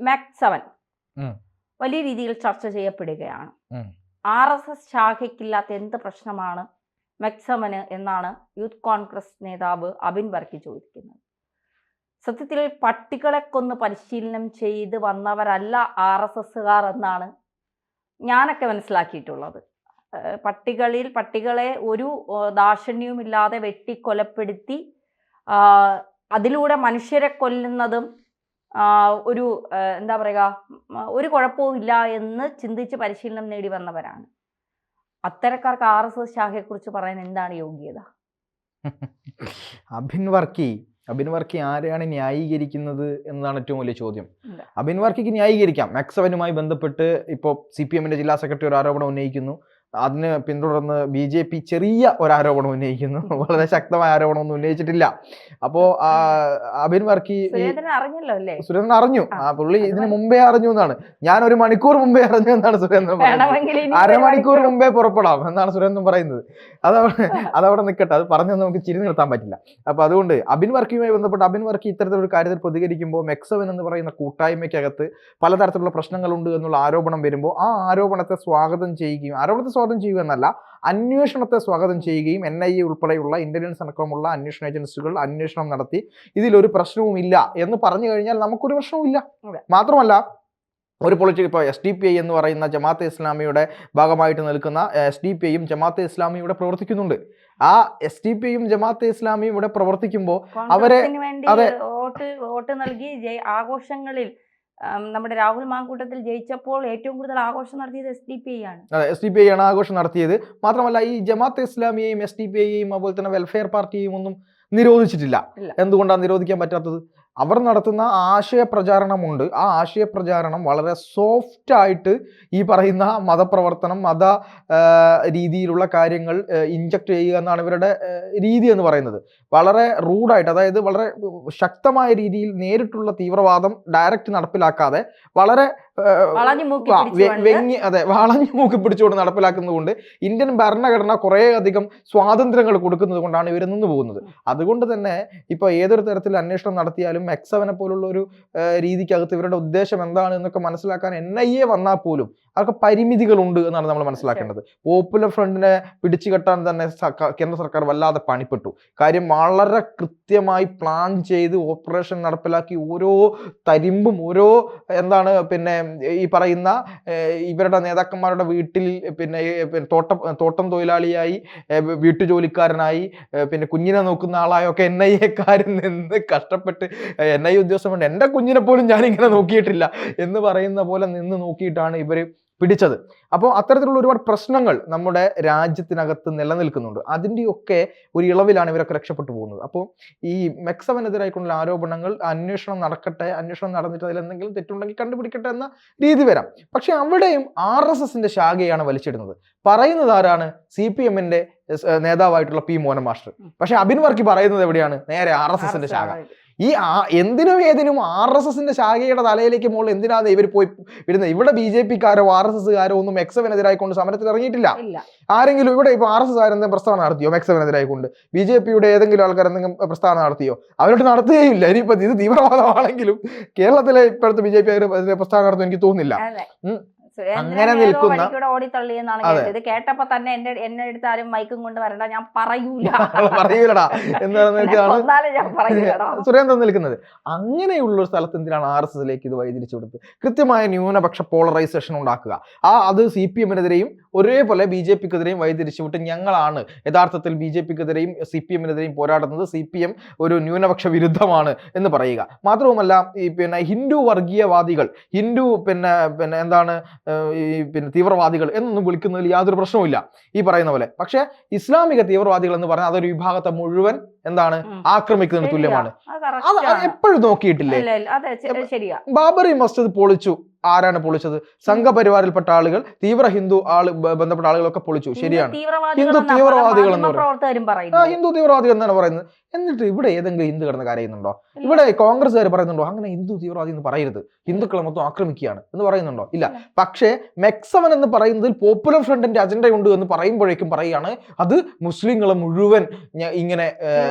മാക്7 ഉം. വലിയ രീതിയിൽ ചർച്ച ചെയ്യപ്പെടുകയാണ്. ഉം. RSS ശാഖയ്ക്കില്ലാത്ത എന്ത് പ്രശ്നമാണ് മാക്7 എന്നാണ് യൂത്ത് കോൺഗ്രസ് നേതാവ് അബിൻ വർക്കി ചോദിക്കുന്നത്. സത്യത്തിൽ പട്ടികളെ കൊന്ന് പരിശീലനം ചെയ്ത് വന്നവരല്ല RSSകാർ എന്നാണ് ഞാനൊക്കെ മനസ്സിലാക്കിയിട്ടുള്ളത്. പട്ടികളെ ഒരു ദാക്ഷിണ്യവുമില്ലാതെ വെട്ടിക്കൊലപ്പെടുത്തി അതിലൂടെ മനുഷ്യരെ കൊല്ലുന്നതും ഒരു എന്താ പറയുക, ഒരു കുഴപ്പവും ഇല്ല എന്ന് ചിന്തിച്ച് പരിശീലനം നേടി വന്നവരാണ്. അത്തരക്കാർക്ക് RSS ശാഖയെക്കുറിച്ച് പറയാൻ എന്താണ് യോഗ്യത? അബിൻ വർക്കി ആരെയാണ് ന്യായീകരിക്കുന്നത് എന്നതാണ് ഏറ്റവും വലിയ ചോദ്യം. അബിൻ വർക്കിക്ക് ന്യായീകരിക്കാം. മാക്7മായി ബന്ധപ്പെട്ട് ഇപ്പോൾ CPM-ന്റെ ജില്ലാ സെക്രട്ടറി ഒരു ആരോപണം ഉന്നയിക്കുന്നു. അതിന് പിന്തുടർന്ന് BJP ചെറിയ ഒരു ആരോപണം ഉന്നയിക്കുന്നു. വളരെ ശക്തമായ ആരോപണമൊന്നും ഉന്നയിച്ചിട്ടില്ല. അപ്പോ അബിൻ വർക്കി സുരേന്ദ്രൻ അറിഞ്ഞു. പുള്ളി ഇതിന് മുമ്പേ അറിഞ്ഞു എന്നാണ്. ഞാൻ 1 മണിക്കൂർ മുമ്പേ അറിഞ്ഞു എന്നാണ് സുരേന്ദ്രൻ പറയുന്നത്. അരമണിക്കൂർ മുമ്പേ പുറപ്പെടാം എന്നാണ് സുരേന്ദ്രൻ പറയുന്നത്. അതവിടെ നിൽക്കട്ടെ, അത് പറഞ്ഞാൽ നമുക്ക് ചിരി നിർത്താൻ പറ്റില്ല. അപ്പൊ അതുകൊണ്ട് അബിൻ വർക്കിയുമായി ബന്ധപ്പെട്ട് അബിൻ വർക്കി ഇത്തരത്തിലൊരു കാര്യത്തിൽ പ്രതികരിക്കുമ്പോൾ മാക്7 എന്ന് പറയുന്ന കൂട്ടായ്മയ്ക്കകത്ത് പലതരത്തിലുള്ള പ്രശ്നങ്ങളുണ്ട് എന്നുള്ള ആരോപണം വരുമ്പോൾ ആ ആരോപണത്തെ സ്വാഗതം ചെയ്യുകയും, എന്നല്ല, അന്വേഷണത്തെ സ്വാഗതം ചെയ്യുകയും NIA ഉൾപ്പെടെയുള്ള ഇന്റലിജൻസ് അടക്കമുള്ള അന്വേഷണ ഏജൻസികൾ അന്വേഷണം നടത്തി ഇതിലൊരു പ്രശ്നവുമില്ല എന്ന് പറഞ്ഞു കഴിഞ്ഞാൽ നമുക്കൊരു പ്രശ്നവുമില്ല. മാത്രമല്ല, ഒരു പൊളിറ്റിക്കൽ ഇപ്പോൾ SDPI എന്ന് പറയുന്ന ജമാഅത്തെ ഇസ്ലാമിയുടെ ഭാഗമായിട്ട് നിൽക്കുന്ന SDPIയും ജമാഅത്തെ ഇസ്ലാമിയുടെ പ്രവർത്തിക്കുന്നുണ്ട്. ആ SDPIയും ജമാഅത്തെ ഇസ്ലാമിയും ഇവിടെ പ്രവർത്തിക്കുമ്പോൾ അവരെ വോട്ട് നൽകി ആഘോഷങ്ങളിൽ നമ്മുടെ രാഹുൽ മാങ്കൂട്ടത്തിൽ ജയിച്ചപ്പോൾ ഏറ്റവും കൂടുതൽ ആഘോഷം നടത്തിയത് SDPI ആണ്. SDPI ആണ് ആഘോഷം നടത്തിയത്. മാത്രമല്ല, ഈ ജമാഅത്തെ ഇസ്ലാമിയെയും SDPIയെയും അതുപോലെ തന്നെ വെൽഫെയർ പാർട്ടിയെയും ഒന്നും നിരോധിച്ചിട്ടില്ല. എന്തുകൊണ്ടാണ് നിരോധിക്കാൻ പറ്റാത്തത്? അവർ നടത്തുന്ന ആശയപ്രചാരണമുണ്ട്. ആ ആശയപ്രചാരണം വളരെ സോഫ്റ്റ് ആയിട്ട് ഈ പറയുന്ന മതപ്രവർത്തനം, മത രീതിയിലുള്ള കാര്യങ്ങൾ ഇൻജക്ട് ചെയ്യുക എന്നാണ് ഇവരുടെ രീതി എന്ന് പറയുന്നത്. വളരെ റൂഡായിട്ട്, അതായത് വളരെ ശക്തമായ രീതിയിൽ നേരിട്ടുള്ള തീവ്രവാദം ഡയറക്റ്റ് നടപ്പിലാക്കാതെ വളരെ വളഞ്ഞു മൂക്കി പിടിച്ചുകൊണ്ട് നടപ്പിലാക്കുന്നതുകൊണ്ട് ഇന്ത്യൻ ഭരണഘടന കുറേ അധികം സ്വാതന്ത്ര്യങ്ങൾ കൊടുക്കുന്നത് കൊണ്ടാണ് ഇവർ നിന്ന് പോകുന്നത്. അതുകൊണ്ട് തന്നെ ഇപ്പൊ ഏതൊരു തരത്തിൽ അന്വേഷണം നടത്തിയാലും മാക്7 പോലുള്ള ഒരു രീതിക്കകത്ത് ഇവരുടെ ഉദ്ദേശം എന്താണ് എന്നൊക്കെ മനസ്സിലാക്കാൻ NIA വന്നാൽ പോലും അവർക്ക് പരിമിതികളുണ്ട് എന്നാണ് നമ്മൾ മനസ്സിലാക്കേണ്ടത്. പോപ്പുലർ ഫ്രണ്ടിനെ പിടിച്ചു കെട്ടാൻ തന്നെ കേന്ദ്ര സർക്കാർ വല്ലാതെ പണിപ്പെട്ടു. കാര്യം വളരെ കൃത്യമായി പ്ലാൻ ചെയ്ത് ഓപ്പറേഷൻ നടപ്പിലാക്കി ഓരോ തരിമ്പും ഓരോ പിന്നെ ഈ പറയുന്ന ഇവരുടെ നേതാക്കന്മാരുടെ വീട്ടിൽ തോട്ടം തൊഴിലാളിയായി, വീട്ടുജോലിക്കാരനായി, പിന്നെ കുഞ്ഞിനെ നോക്കുന്ന ആളായൊക്കെ NIA-ക്കാരിൽ നിന്ന് കഷ്ടപ്പെട്ട് NIA ഉദ്യോഗസ്ഥൻ എൻ്റെ കുഞ്ഞിനെ പോലും ഞാനിങ്ങനെ നോക്കിയിട്ടില്ല എന്ന് പറയുന്ന പോലെ നിന്ന് നോക്കിയിട്ടാണ് ഇവർ പിടിച്ചത്. അപ്പോൾ അത്തരത്തിലുള്ള ഒരുപാട് പ്രശ്നങ്ങൾ നമ്മുടെ രാജ്യത്തിനകത്ത് നിലനിൽക്കുന്നുണ്ട്. അതിൻ്റെയൊക്കെ ഒരു ഇളവിലാണ് ഇവരൊക്കെ രക്ഷപ്പെട്ടു പോകുന്നത്. അപ്പോൾ ഈ മാക്7-നെതിരായിട്ടുള്ള ആരോപണങ്ങൾ അന്വേഷണം നടക്കട്ടെ, അന്വേഷണം നടന്നിട്ട് അതിൽ എന്തെങ്കിലും തെറ്റുണ്ടെങ്കിൽ കണ്ടുപിടിക്കട്ടെ എന്ന രീതി വരാം. പക്ഷെ അവിടെയും RSSന്റെ ശാഖയാണ് വലിച്ചിടുന്നത്. പറയുന്നത് ആരാണ്? CPM-ന്റെ നേതാവായിട്ടുള്ള P. മോഹൻ മാസ്റ്റർ. പക്ഷെ അബിൻ വർക്കി പറയുന്നത് എവിടെയാണ്? നേരെ RSSന്റെ ശാഖ. ഈ എന്തിനും ഏതിനും RSSന്റെ ശാഖയുടെ തലയിലേക്ക് മുകളിൽ എന്തിനാണ് ഇവർ പോയി വിടുന്നത്? ഇവിടെ BJP-ക്കാരോ RSS-കാരോ ഒന്നും മാക്7-നെതിരായിക്കൊണ്ട് സമരത്തിൽ ഇറങ്ങിയിട്ടില്ല. ആരെങ്കിലും ഇവിടെ ഇപ്പൊ RSS-കാരെന്തെങ്കിലും പ്രസ്താവന നടത്തിയോ മാക്7-നെതിരായിക്കൊണ്ട്? BJP-യുടെ ഏതെങ്കിലും ആൾക്കാർ എന്തെങ്കിലും പ്രസ്താവന നടത്തിയോ? അവരോട് നടത്തുകയില്ല. ഇനിയിപ്പോ ഇത് തീവ്രവാദമാണെങ്കിലും കേരളത്തിലെ ഇപ്പോഴത്തെ BJP പ്രസ്താവന നടത്തും എനിക്ക് തോന്നുന്നില്ല. അങ്ങനെ നിൽക്കുന്ന ഓടിത്തള്ളിയെന്നാണ് കേട്ടത്. കേട്ടപ്പോ തന്നെ എന്നെ എടുത്ത് ആരും മൈക്കും കൊണ്ട് വരണ്ട, ഞാൻ പറയൂലടാ എന്നാണ് സുരേന്ദ്രൻ നിൽക്കുന്നത്. അങ്ങനെയുള്ള ഒരു സ്ഥലത്ത് എന്തിനാണ് RSS-ലേക്ക് ഇത് വഴിതിരിച്ചു കൊടുത്ത് കൃത്യമായ ന്യൂനപക്ഷ പോളറൈസേഷൻ ഉണ്ടാക്കുക? അത് CPM-നെതിരെയും ഒരേപോലെ BJP-ക്കെതിരെയും വഴിതിരിച്ചു വിട്ട് ഞങ്ങളാണ് യഥാർത്ഥത്തിൽ BJP-ക്കെതിരെയും CPM-നെതിരെയും പോരാടുന്നത്, CPM ഒരു ന്യൂനപക്ഷ വിരുദ്ധമാണ് എന്ന് പറയുക. മാത്രവുമല്ല, ഈ ഹിന്ദു വർഗീയവാദികൾ, ഹിന്ദു എന്താണ് തീവ്രവാദികൾ എന്നൊന്നും വിളിക്കുന്നതിൽ യാതൊരു പ്രശ്നവുമില്ല ഈ പറയുന്ന പോലെ. പക്ഷെ ഇസ്ലാമിക തീവ്രവാദികൾ എന്ന് പറഞ്ഞാൽ അതൊരു വിഭാഗത്തെ മുഴുവൻ ആക്രമിക്കുന്നതിന് തുല്യമാണ്. അത് എപ്പോഴും നോക്കിയിട്ടില്ലേ? ബാബറി മസ്ജിദ് പൊളിച്ചു, ആരാണ് പൊളിച്ചത്? സംഘപരിവാറിൽപ്പെട്ട ആളുകൾ, തീവ്ര ഹിന്ദു ബന്ധപ്പെട്ട ആളുകളൊക്കെ പൊളിച്ചു. ശരിയാണ്, ഹിന്ദു തീവ്രവാദികൾ എന്ന് പറയുന്നത്. ഹിന്ദു തീവ്രവാദികൾ എന്നാണ് പറയുന്നത്. എന്നിട്ട് ഇവിടെ ഏതെങ്കിലും ഹിന്ദു കിടന്ന് കരയുന്നുണ്ടോ? ഇവിടെ കോൺഗ്രസ്സുകാർ പറയുന്നുണ്ടോ അങ്ങനെ ഹിന്ദു തീവ്രവാദി എന്ന് പറയരുത്, ഹിന്ദുക്കളെ മൊത്തം ആക്രമിക്കുകയാണ് എന്ന് പറയുന്നുണ്ടോ? ഇല്ല. പക്ഷേ മെക്സവൻ എന്ന് പറയുന്നതിൽ പോപ്പുലർ ഫ്രണ്ടിന്റെ അജണ്ടയുണ്ട് എന്ന് പറയുമ്പോഴേക്കും പറയുകയാണ് അത് മുസ്ലിങ്ങളെ മുഴുവൻ ഇങ്ങനെ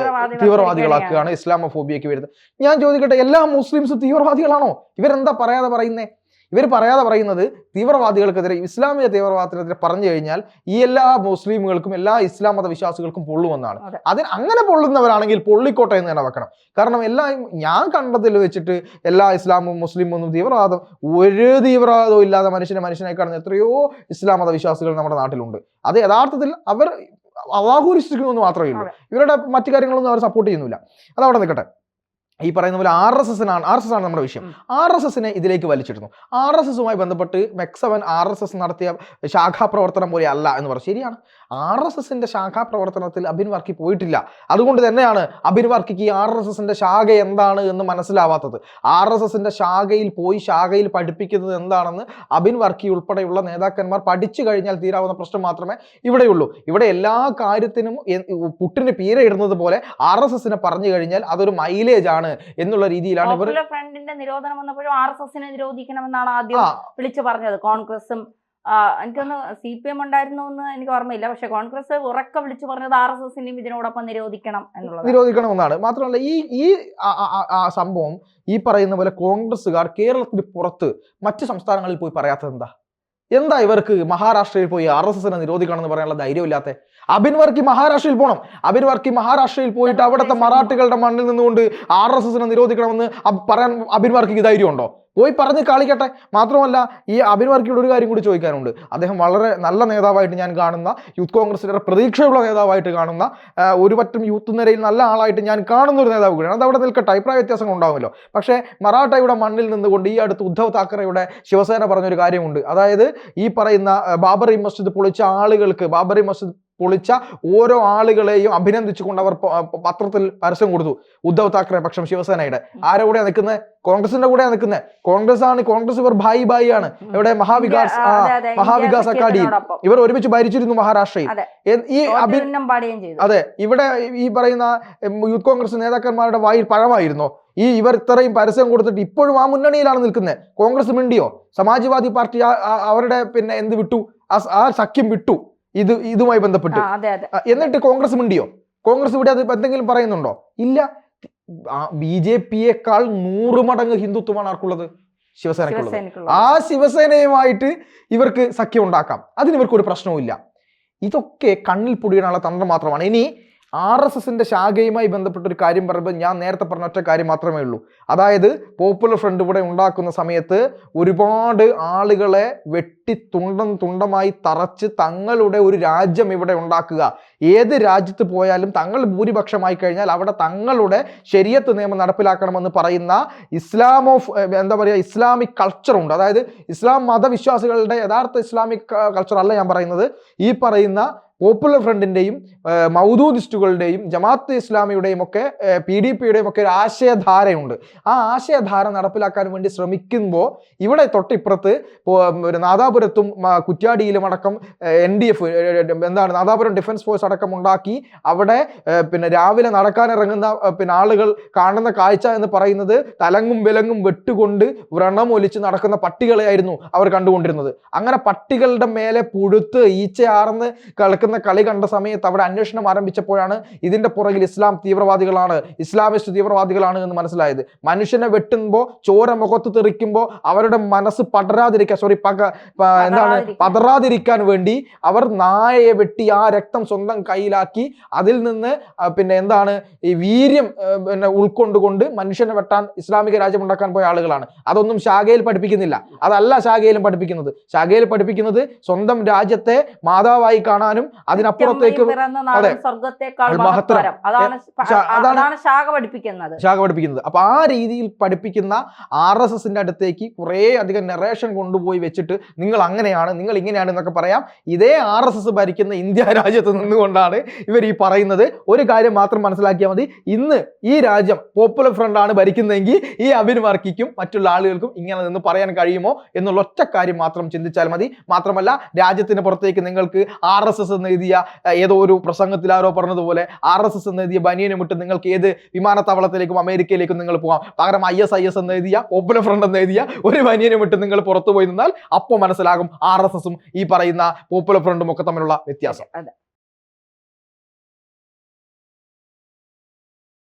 തീവ്രവാദികളാക്കുകയാണ്, ഇസ്ലാമോഫോബിയക്ക് വരുന്നത്. ഞാൻ ചോദിക്കട്ടെ, എല്ലാ മുസ്ലിംസും തീവ്രവാദികളാണോ? ഇവരെന്താ പറയാതെ പറയുന്നേ? ഇവർ പറയാതെ പറയുന്നത് തീവ്രവാദികൾക്കെതിരെ, ഇസ്ലാമിക തീവ്രവാദത്തിനെതിരെ പറഞ്ഞു കഴിഞ്ഞാൽ ഈ എല്ലാ മുസ്ലിമുകൾക്കും എല്ലാ ഇസ്ലാം മത വിശ്വാസികൾക്കും പൊള്ളുമെന്നാണ്. അതിന് അങ്ങനെ പൊള്ളുന്നവരാണെങ്കിൽ പൊള്ളിക്കോട്ടെ എന്ന് തന്നെ വെക്കണം. കാരണം ഞാൻ കണ്ടതിൽ വെച്ചിട്ട് എല്ലാ ഇസ്ലാമും മുസ്ലിമും ഒന്നും ഒരു തീവ്രവാദവും ഇല്ലാതെ മനുഷ്യനെ കാണുന്ന എത്രയോ ഇസ്ലാം മത വിശ്വാസികൾ നമ്മുടെ നാട്ടിലുണ്ട്. അത് യഥാർത്ഥത്തിൽ അവർ അള്ളാഹുരിഷ്ടിക്കുന്നു മാത്രമേ ഉള്ളൂ. ഇവരുടെ മറ്റു കാര്യങ്ങളൊന്നും അവർ സപ്പോർട്ട് ചെയ്യുന്നില്ല. അതവിടെ നിൽക്കട്ടെ. ഈ പറയുന്ന പോലെ RSS ആണ് നമ്മുടെ വിഷയം. RSSനെ ഇതിലേക്ക് വലിച്ചിടുന്നു. RSSുമായി ബന്ധപ്പെട്ട് മെക്സവൻ RSS നടത്തിയ ശാഖാപ്രവർത്തനം പോലെ അല്ല എന്ന് പറഞ്ഞു. ശരിയാണ്, RSSന്റെ ശാഖാപ്രവർത്തനത്തിൽ അബിൻ വർക്കി പോയിട്ടില്ല. അതുകൊണ്ട് തന്നെയാണ് അബിൻ വർക്കിക്ക് ഈ RSSന്റെ ശാഖ എന്താണ് എന്ന് മനസ്സിലാവാത്തത്. RSSന്റെ ശാഖയിൽ പഠിപ്പിക്കുന്നത് എന്താണെന്ന് അബിൻ വർക്കി ഉൾപ്പെടെയുള്ള നേതാക്കന്മാർ പഠിച്ചു കഴിഞ്ഞാൽ തീരാവുന്ന പ്രശ്നം മാത്രമേ ഇവിടെയുള്ളൂ. ഇവിടെ എല്ലാ കാര്യത്തിനും പുട്ടിന് പീരയിടുന്നത് പോലെ RSSനെ പറഞ്ഞു കഴിഞ്ഞാൽ അതൊരു മൈലേജ് ആണ് എന്നുള്ള രീതിയിലാണ് ഇവർ. ഫ്രണ്ടിന്റെ നിരോധനം വന്നപ്പോഴും RSSനെ നിരോധിക്കണമെന്നാണ് ആദ്യം വിളിച്ചു പറഞ്ഞത്. കോൺഗ്രസും എനിക്കൊന്ന് CPM ഉണ്ടായിരുന്നു എന്ന് എനിക്ക് ഓർമ്മയില്ല. പക്ഷെ കോൺഗ്രസ് ഉറക്കെ വിളിച്ചു പറഞ്ഞത് RSSനെയും ഇതിനോടൊപ്പം നിരോധിക്കണമെന്നാണ്. മാത്രമല്ല ഈ സംഭവം ഈ പറയുന്ന പോലെ കോൺഗ്രസ്സുകാർ കേരളത്തിന് പുറത്ത് മറ്റ് സംസ്ഥാനങ്ങളിൽ പോയി പറയാത്തത് എന്താ ഇവർക്ക് മഹാരാഷ്ട്രയിൽ പോയി RSSനെ നിരോധിക്കണം എന്ന് പറയാനുള്ള ധൈര്യമില്ലാത്ത? അബിൻ വർക്കി മഹാരാഷ്ട്രയിൽ പോകണം. അബിൻ വർക്കി മഹാരാഷ്ട്രയിൽ പോയിട്ട് അവിടുത്തെ മറാഠികളുടെ മണ്ണിൽ നിന്നുകൊണ്ട് RSSനെ നിരോധിക്കണമെന്ന് പറയാൻ അബിൻ വർക്കിക്ക് ധൈര്യമുണ്ടോ? പോയി പറഞ്ഞ് കളിക്കട്ടെ. മാത്രമല്ല ഈ അബിൻ വർക്കിയോട് ഒരു കാര്യം കൂടി ചോദിക്കാനുണ്ട്. അദ്ദേഹം വളരെ നല്ല നേതാവായിട്ട് ഞാൻ കാണുന്ന, യൂത്ത് കോൺഗ്രസിന്റെ പ്രതീക്ഷയുള്ള നേതാവായിട്ട് കാണുന്ന, ഒരു പറ്റം യൂത്ത് നിരയിൽ നല്ല ആളായിട്ട് ഞാൻ കാണുന്ന ഒരു നേതാവ് കൂടിയാണ്. അത് അവിടെ നിൽക്കട്ടെ, അഭിപ്രായ വ്യത്യാസങ്ങൾ ഉണ്ടാവുമല്ലോ. പക്ഷേ മറാഠയുടെ മണ്ണിൽ നിന്നുകൊണ്ട് ഈ അടുത്ത് ഉദ്ധവ് താക്കറെയുടെ ശിവസേന പറഞ്ഞൊരു കാര്യമുണ്ട്. അതായത് ഈ പറയുന്ന ബാബറി മസ്ജിദ് പൊളിച്ച ആളുകൾക്ക്, ബാബറി മസ്ജിദ് പൊളിച്ച ഓരോ ആളുകളെയും അഭിനന്ദിച്ചുകൊണ്ട് അവർ പത്രത്തിൽ പരസ്യം കൊടുത്തു. ഉദ്ധവ് താക്കറെ പക്ഷം ശിവസേനയുടെ. ആരുടെ കൂടെയാണ് നിൽക്കുന്നത്? കോൺഗ്രസിന്റെ കൂടെയാണ് നിൽക്കുന്നത്. കോൺഗ്രസ് ഇവർ ഭായി ആണ്. ഇവിടെ മഹാവികാസ് അഘാഡിയിൽ ഇവർ ഒരുമിച്ച് ഭരിച്ചിരുന്നു മഹാരാഷ്ട്രയിൽ. അതെ, ഇവിടെ ഈ പറയുന്ന യൂത്ത് കോൺഗ്രസ് നേതാക്കന്മാരുടെ വായിൽ പഴമായിരുന്നോ ഇവർ ഇത്രയും പരസ്യം കൊടുത്തിട്ട് ഇപ്പോഴും ആ മുന്നണിയിലാണ് നിൽക്കുന്നത്? കോൺഗ്രസ് മിണ്ടിയോ? സമാജ്വാദി പാർട്ടി അവരുടെ എന്ത് വിട്ടു? ആ സഖ്യം വിട്ടു ഇതുമായി ബന്ധപ്പെട്ട്. എന്നിട്ട് കോൺഗ്രസ് മിണ്ടിയോ? കോൺഗ്രസ് ഇവിടെ അത് എന്തെങ്കിലും പറയുന്നുണ്ടോ? ഇല്ല. BJPയേക്കാൾ 100 മടങ്ങ് ഹിന്ദുത്വമാണ് ആർക്കുള്ളത്? ശിവസേനക്കുള്ളത്. ആ ശിവസേനയുമായിട്ട് ഇവർക്ക് സഖ്യം ഉണ്ടാക്കാം. അതിന് ഇവർക്കൊരു പ്രശ്നവുമില്ല. ഇതൊക്കെ കണ്ണിൽ പൊടിയാനുള്ള തന്ത്രം മാത്രമാണ്. ഇനി RSSന്റെ ശാഖയുമായി ബന്ധപ്പെട്ട ഒരു കാര്യം പറയുമ്പോൾ ഞാൻ നേരത്തെ പറഞ്ഞ ഒറ്റ കാര്യം മാത്രമേ ഉള്ളൂ. അതായത് പോപ്പുലർ ഫ്രണ്ട് ഇവിടെ ഉണ്ടാക്കുന്ന സമയത്ത് ഒരുപാട് ആളുകളെ വെട്ടി തുണ്ടമായി തറച്ച് തങ്ങളുടെ ഒരു രാജ്യം ഇവിടെ ഉണ്ടാക്കുക. ഏത് രാജ്യത്ത് പോയാലും തങ്ങൾ ഭൂരിപക്ഷമായി കഴിഞ്ഞാൽ അവിടെ തങ്ങളുടെ ശരീഅത്ത് നിയമം നടപ്പിലാക്കണമെന്ന് പറയുന്ന ഇസ്ലാമിക് കൾച്ചറുണ്ട്. അതായത് ഇസ്ലാം മതവിശ്വാസികളുടെ യഥാർത്ഥ ഇസ്ലാമിക് കൾച്ചർ അല്ല ഞാൻ പറയുന്നത്. ഈ പറയുന്ന പോപ്പുലർ ഫ്രണ്ടിന്റെയും മൗദൂദിസ്റ്റുകളുടെയും ജമാഅത്തെ ഇസ്ലാമിയുടെയും ഒക്കെ PDPയുടെയും ഒക്കെ ഒരു ആശയധാരയുണ്ട്. ആ ആശയധാര നടപ്പിലാക്കാൻ വേണ്ടി ശ്രമിക്കുമ്പോൾ ഇവിടെ തൊട്ടിപ്പുറത്ത് നാദാപുരത്തും കുറ്റ്യാടിയിലും അടക്കം NDF നാദാപുരം ഡിഫൻസ് ഫോഴ്സ് അടക്കം ഉണ്ടാക്കി അവിടെ രാവിലെ നടക്കാനിറങ്ങുന്ന ആളുകൾ കാണുന്ന കാഴ്ച എന്ന് പറയുന്നത് തലങ്ങും വിലങ്ങും വെട്ടുകൊണ്ട് വ്രണമൊലിച്ച് നടക്കുന്ന പട്ടികളെയായിരുന്നു അവർ കണ്ടുകൊണ്ടിരുന്നത്. അങ്ങനെ പട്ടികളുടെ മേലെ പുഴുത്ത് ഈച്ചയാർന്ന് കളിക്കുന്ന കളി കണ്ട സമയത്ത് അവിടെ അന്വേഷണം ആരംഭിച്ചപ്പോഴാണ് ഇതിന്റെ പുറകിൽ ഇസ്ലാമിസ്റ്റ് തീവ്രവാദികളാണ് എന്ന് മനസ്സിലായത്. മനുഷ്യനെ വെട്ടുമ്പോൾ ചോര മുഖത്ത് തെറിക്കുമ്പോൾ അവരുടെ മനസ്സ് പതറാതിരിക്കാൻ വേണ്ടി അവർ നായയെ വെട്ടി ആ രക്തം സ്വന്തം കയ്യിലാക്കി അതിൽ നിന്ന് ഈ വീര്യം ഉൾക്കൊണ്ടുകൊണ്ട് മനുഷ്യനെ വെട്ടാൻ ഇസ്ലാമിക രാജ്യം ഉണ്ടാക്കാൻ പോയ ആളുകളാണ്. അതൊന്നും ശാഖയിൽ പഠിപ്പിക്കുന്നില്ല. അതല്ല ശാഖയിലും പഠിപ്പിക്കുന്നത്. ശാഖയിൽ പഠിപ്പിക്കുന്നത് സ്വന്തം രാജ്യത്തെ മാതാവായി കാണാനും അതിനപ്പുറത്തേക്ക് പിറന്ന നാടും സ്വർഗത്തെക്കാൾ മഹത്തരം. അതാണ് ശാഖ പഠിപ്പിക്കുന്നത്. അപ്പൊ ആ രീതിയിൽ പഠിപ്പിക്കുന്ന RSSന്റെ അടുത്തേക്ക് കുറേ അധികം നെറേഷൻ കൊണ്ടുപോയി വെച്ചിട്ട് നിങ്ങൾ അങ്ങനെയാണ്, നിങ്ങൾ ഇങ്ങനെയാണ് എന്നൊക്കെ പറയാം. ഇതേ RSS ഭരിക്കുന്ന ഇന്ത്യ രാജ്യത്ത് നിന്നുകൊണ്ടാണ് ഇവർ ഈ പറയുന്നത്. ഒരു കാര്യം മാത്രം മനസ്സിലാക്കിയാൽ മതി, ഇന്ന് ഈ രാജ്യം പോപ്പുലർ ഫ്രണ്ട് ആണ് ഭരിക്കുന്നതെങ്കിൽ ഈ അബിൻ വർക്കിക്കും മറ്റുള്ള ആളുകൾക്കും ഇങ്ങനെ നിന്ന് പറയാൻ കഴിയുമോ എന്നുള്ള ഒറ്റ കാര്യം മാത്രം ചിന്തിച്ചാൽ മതി. മാത്രമല്ല, രാജ്യത്തിന് പുറത്തേക്ക് നിങ്ങൾക്ക് RSS എന്ന് എഴുതിയ ഏതോ ഒരു പ്രസംഗത്തിൽ ആരോ പറഞ്ഞതുപോലെ RSS എന്ന് എഴുതിയ ബനിയനും വിട്ട് നിങ്ങൾക്ക് ഏത് വിമാനത്താവളത്തിലേക്കും അമേരിക്കയിലേക്കും നിങ്ങൾ പോകാം. പകരം ISIS എന്ന് എഴുതിയ പോപ്പുലർ ഫ്രണ്ട് എന്ന് എഴുതിയ ഒരു ബനിയനും വിട്ട് നിങ്ങൾ പുറത്തു പോയി നിന്നാൽ അപ്പോൾ മനസ്സിലാകും RSSും ഈ പറയുന്ന പോപ്പുലർ ഫ്രണ്ടും ഒക്കെ തമ്മിലുള്ള വ്യത്യാസം.